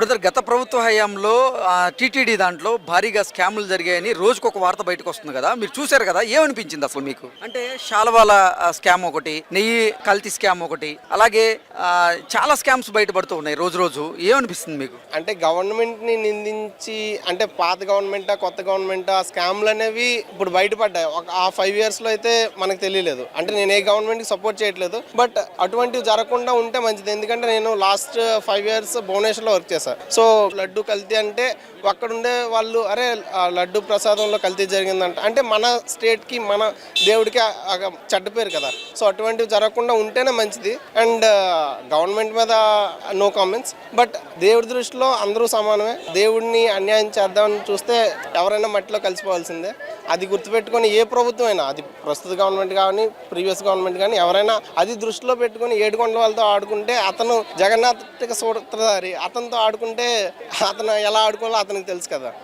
Brother, గత ప్రభుత్వ హయాంలో టీటీడీ దాంట్లో భారీగా స్కాములు జరిగాయని రోజుకొక వార్త బయటకు వస్తుంది కదా, మీరు చూశారు కదా, ఏమనిపించింది అసలు మీకు? అంటే శాలవాల స్కామ్ ఒకటి, నెయ్యి కల్తీ స్కామ్ ఒకటి, అలాగే చాలా స్కామ్స్ బయటపడుతూ ఉన్నాయి రోజు రోజు. ఏమనిపిస్తుంది మీకు? అంటే గవర్నమెంట్ని నిందించి, అంటే పాత గవర్నమెంటా కొత్త గవర్నమెంటా, ఆ స్కామ్లు అనేవి ఇప్పుడు బయటపడ్డాయి. ఆ 5 yearsలో అయితే మనకు తెలియలేదు. అంటే నేను ఏ గవర్నమెంట్కి సపోర్ట్ చేయట్లేదు, బట్ అటువంటివి జరగకుండా ఉంటే మంచిది. ఎందుకంటే నేను లాస్ట్ 5 years భువనేశ్వర్లో వర్క్ చేశాను. సో లడ్డు కల్తీ అంటే అక్కడుండే వాళ్ళు, అరే లడ్డు ప్రసాదంలో కల్తీ జరిగిందంట అంటే మన స్టేట్కి మన దేవుడికి చెడ్డ పేరు కదా. సో అటువంటివి జరగకుండా ఉంటేనే మంచిది. అండ్ గవర్నమెంట్ మీద నో కామెంట్స్, బట్ దేవుడి దృష్టిలో అందరూ సమానమే. దేవుడిని అన్యాయం చేద్దామని చూస్తే ఎవరైనా మట్టిలో కలిసిపోవాల్సిందే. అది గుర్తుపెట్టుకొని ఏ ప్రభుత్వం అయినా, అది ప్రస్తుత గవర్నమెంట్ కానీ ప్రీవియస్ గవర్నమెంట్ కానీ ఎవరైనా అది దృష్టిలో పెట్టుకొని ఏడుకొండల వాళ్ళతో ఆడుకుంటే, అతను జగన్నాథ సూత్రధారి, అతనితో ఆడుకుంటే అతను ఎలా ఆడుకోవాలో అతనికి తెలుసు కదా.